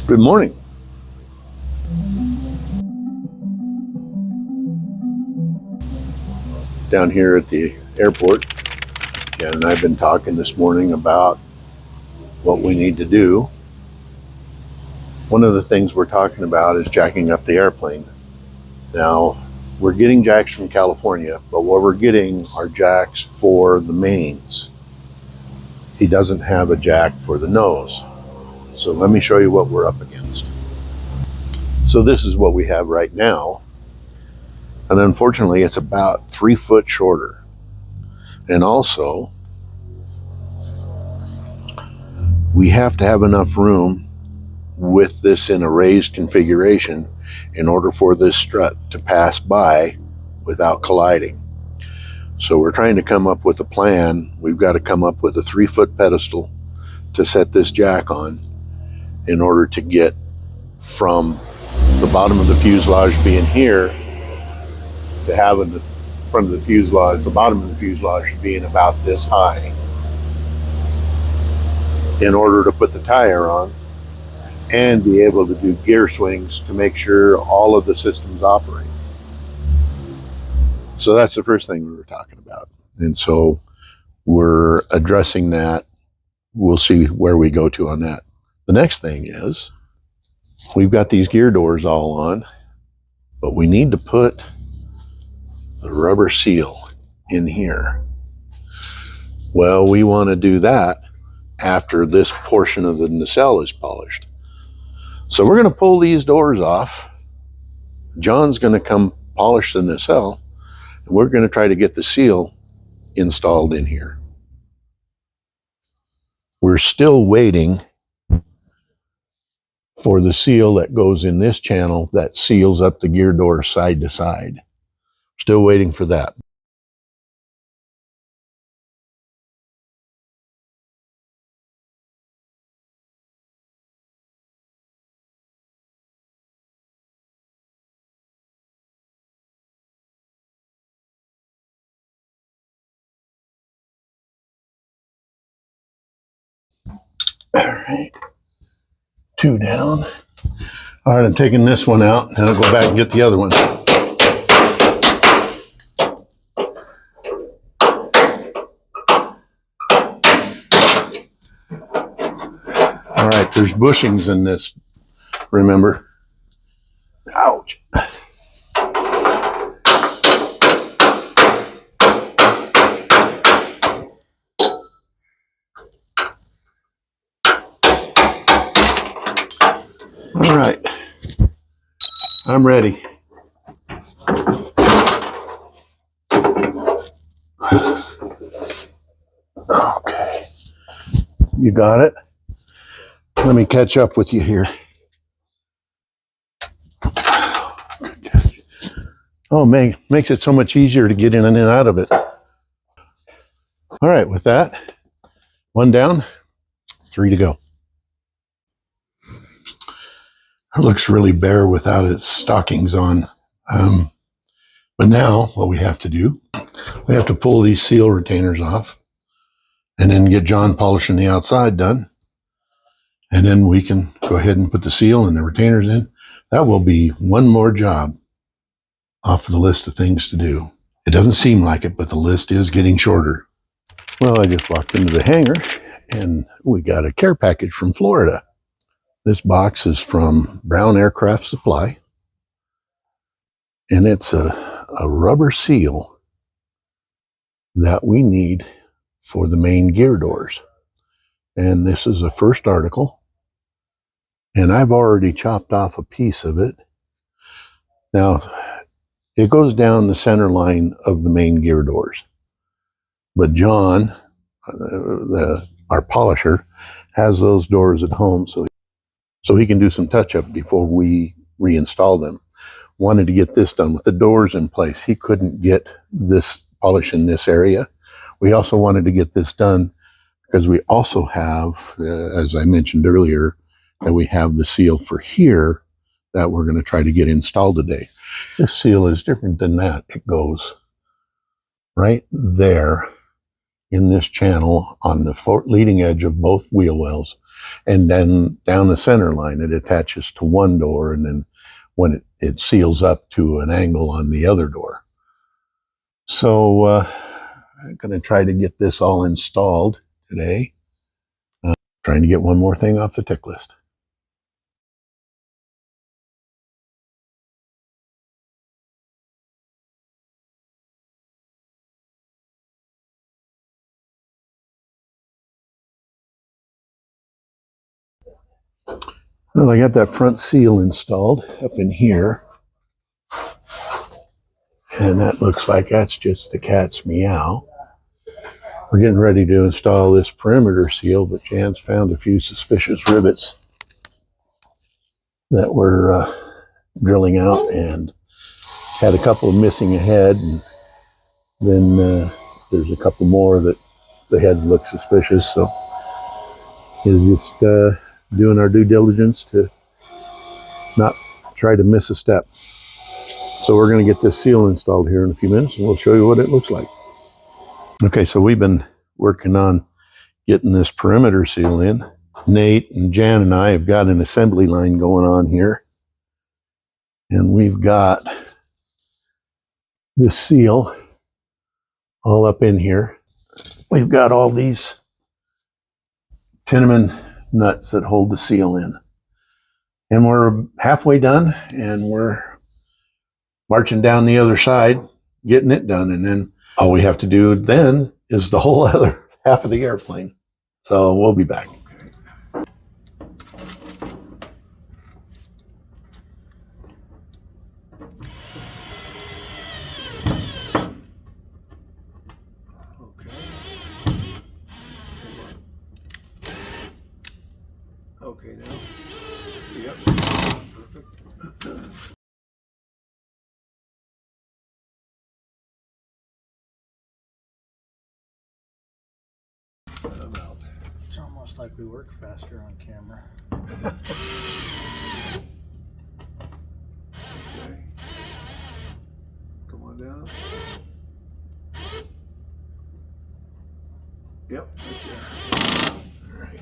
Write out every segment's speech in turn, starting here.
Good morning. Down here at the airport, and I've been talking this morning about what we need to do. One of the things we're talking about is jacking up the airplane. Now, we're getting jacks from California, but what we're getting are jacks for the mains. He doesn't have a jack for the nose. So let me show you what we're up against. So this is what we have right now. And unfortunately, it's about 3 foot shorter. And also, we have to have enough room with this in a raised configuration in order for this strut to pass by without colliding. So we're trying to come up with a plan. We've got to come up with a 3 foot pedestal to set this jack on in order to get from the bottom of the fuselage being here to having the front of the fuselage, the bottom of the fuselage being about this high in order to put the tire on and be able to do gear swings to make sure all of the systems operate. So that's the first thing we were talking about. And so we're addressing that. We'll see where we go to on that. The next thing is we've got these gear doors all on, but we need to put the rubber seal in here. Well, we want to do that after this portion of the nacelle is polished. So we're going to pull these doors off. John's going to come polish the nacelle, and we're going to try to get the seal installed in here. We're still waiting for the seal that goes in this channel that seals up the gear door side to side. Still waiting for that. All right, 2 down. All right, I'm taking this one out, and I'll go back and get the other one. All right, there's bushings in this, remember? Ouch. All right, I'm ready. Okay, you got it? Let me catch up with you here. Oh, man, makes it so much easier to get in and out of it. All right, with that, 1 down, 3 to go. It looks really bare without its stockings on. But now what we have to do, we have to pull these seal retainers off and then get John polishing the outside done. And then we can go ahead and put the seal and the retainers in. That will be one more job off of the list of things to do. It doesn't seem like it, but the list is getting shorter. Well, I just walked into the hangar and we got a care package from Florida. This box is from Brown Aircraft Supply, and it's a rubber seal that we need for the main gear doors. And this is a first article, and I've already chopped off a piece of it. Now, it goes down the center line of the main gear doors. But John, our polisher, has those doors at home, so he can do some touch-up before we reinstall them. Wanted to get this done with the doors in place. He couldn't get this polish in this area. We also wanted to get this done because we also have, as I mentioned earlier, that we have the seal for here that we're going to try to get installed today. This seal is different than that. It goes right there in this channel on the leading edge of both wheel wells, and then down the center line it attaches to one door, and then when it seals up to an angle on the other door. So I'm going to try to get this all installed today. Trying to get one more thing off the tick list. Well, I got that front seal installed up in here. And that looks like that's just the cat's meow. We're getting ready to install this perimeter seal, but Jan's found a few suspicious rivets that we're drilling out, and had a couple missing a head, and then there's a couple more that the heads look suspicious. So we're just doing our due diligence to not try to miss a step. So we're going to get this seal installed here in a few minutes, and we'll show you what it looks like. Okay, so we've been working on getting this perimeter seal in. Nate and Jan and I have got an assembly line going on here. And we've got this seal all up in here. We've got all these Tinneman nuts that hold the seal in. And we're halfway done, and we're marching down the other side, getting it done. And then all we have to do then is the whole other half of the airplane. So we'll be back. Okay now. Yep. Perfect. I'm out. It's almost like we work faster on camera. Okay. Come on down. Yep, right there. All right.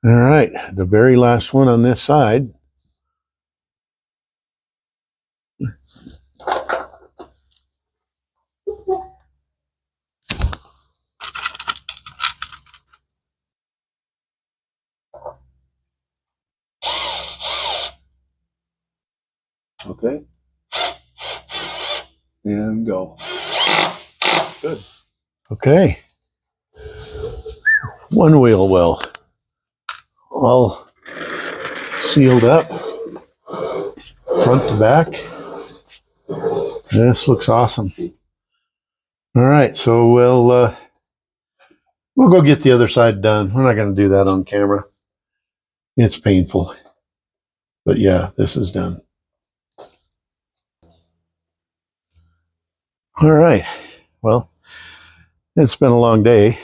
All right, the very last one on this side. Okay. And go. Good. Okay. One wheel well, all sealed up, front to back. This looks awesome. All right, so we'll go get the other side done. We're not going to do that on camera. It's painful. But yeah, this is done. All right. Well, it's been a long day.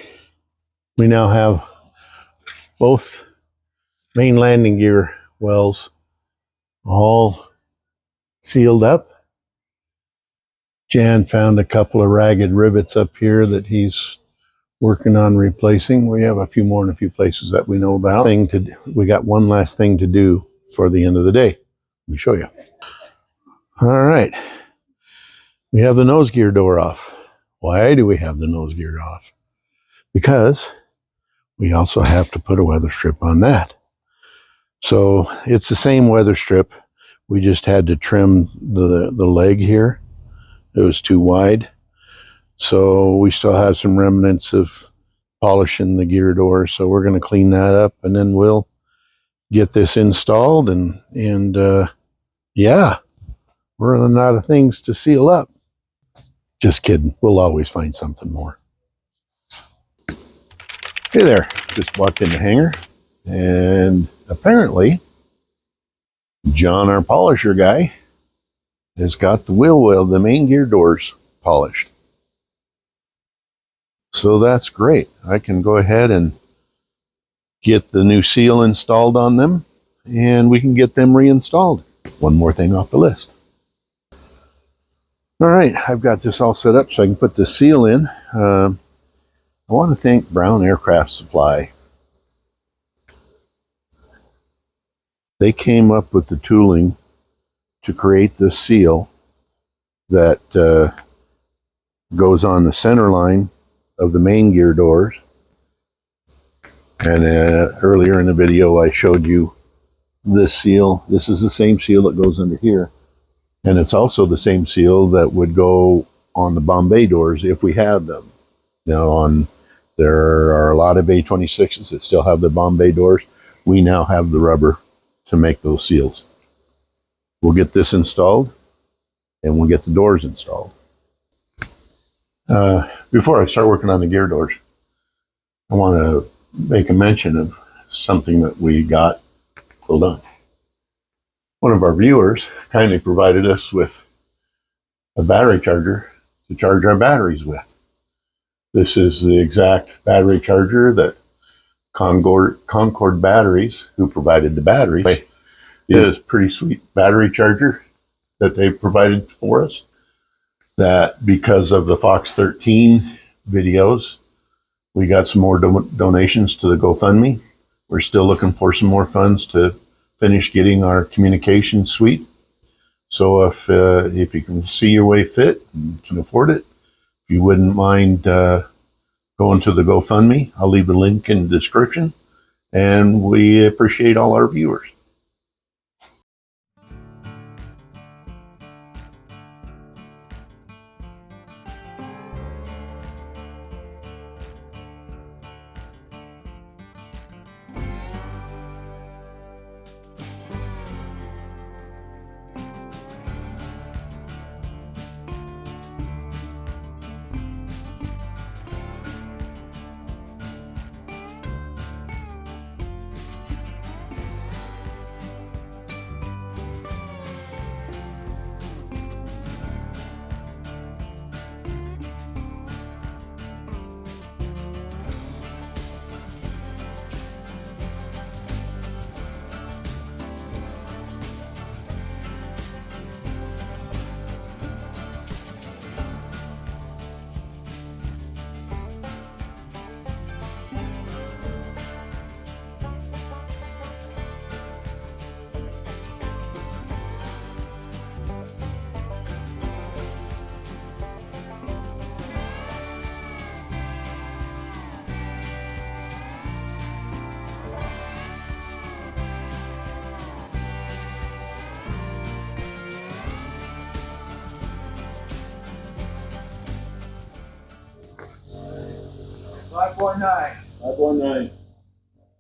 We now have both main landing gear wells all sealed up. Jan found a couple of ragged rivets up here that he's working on replacing. We have a few more in a few places that we know about. We got one last thing to do for the end of the day. Let me show you. All right. We have the nose gear door off. Why do we have the nose gear off? Because we also have to put a weather strip on that. So it's the same weather strip. We just had to trim the leg here. It was too wide. So we still have some remnants of polishing the gear doors. So we're going to clean that up, and then we'll get this installed. And yeah, we're running out of things to seal up. Just kidding. We'll always find something more. Hey there. Just walked in the hangar, and apparently John, our polisher guy, has got the wheel well, the main gear doors polished. So that's great. I can go ahead and get the new seal installed on them, and we can get them reinstalled. One more thing off the list. All right, I've got this all set up so I can put the seal in. I want to thank Brown Aircraft Supply. They came up with the tooling to create this seal that goes on the center line of the main gear doors. And earlier in the video, I showed you this seal. This is the same seal that goes under here. And it's also the same seal that would go on the Bombay doors if we had them. Now, there are a lot of A26s that still have the Bombay doors. We now have the rubber to make those seals. We'll get this installed, and we'll get the doors installed. Before I start working on the gear doors, I want to make a mention of something that we got. Hold on. One of our viewers kindly provided us with a battery charger to charge our batteries with. This is the exact battery charger that Concord Batteries, who provided the batteries, is a pretty sweet battery charger that they provided for us. That because of the Fox 13 videos, we got some more donations to the GoFundMe. We're still looking for some more funds to finish getting our communication suite. So if you can see your way fit and can afford it, if you wouldn't mind going to the GoFundMe, I'll leave a link in the description. And we appreciate all our viewers.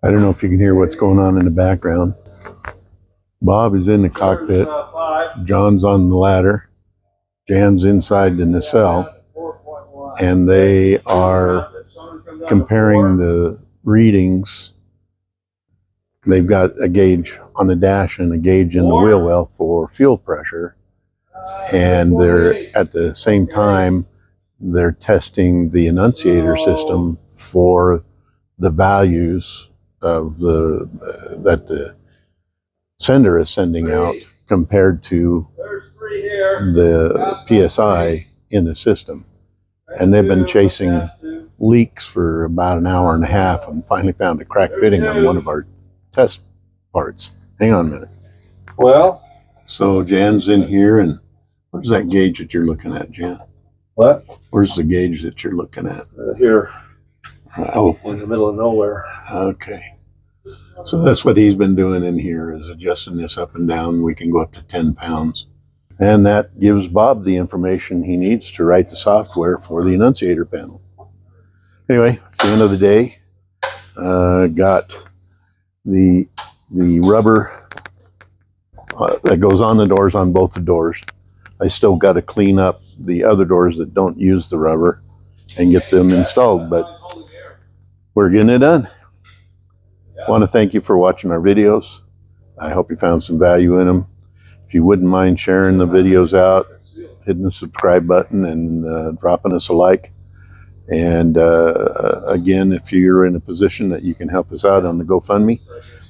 I don't know if you can hear what's going on in the background. Bob is in the cockpit. John's on the ladder. Jan's inside the nacelle. And they are comparing the readings. They've got a gauge on the dash and a gauge in the wheel well for fuel pressure. And they're at the same time, they're testing the annunciator system for the values of that the sender is sending out compared to the PSI in the system. And they've been chasing leaks for about an hour and a half and finally found a crack fitting on one of our test parts. Hang on a minute. Well, so Jan's in here, and where's that gauge that you're looking at, Jan? what? Where's the gauge that you're looking at? Here. Oh, In the middle of nowhere. Okay. So that's what he's been doing in here, is adjusting this up and down. We can go up to 10 pounds. And that gives Bob the information he needs to write the software for the annunciator panel. Anyway, it's the end of the day. Got the rubber that goes on the doors on both the doors. I still got to clean up the other doors that don't use the rubber and get them installed, but we're getting it done. I want to thank you for watching our videos. I hope you found some value in them. If you wouldn't mind sharing the videos out, hitting the subscribe button, and dropping us a like. And again, if you're in a position that you can help us out on the GoFundMe,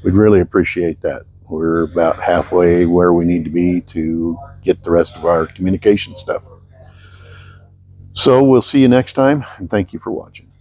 we'd really appreciate that. We're about halfway where we need to be to get the rest of our communication stuff. So we'll see you next time, and thank you for watching.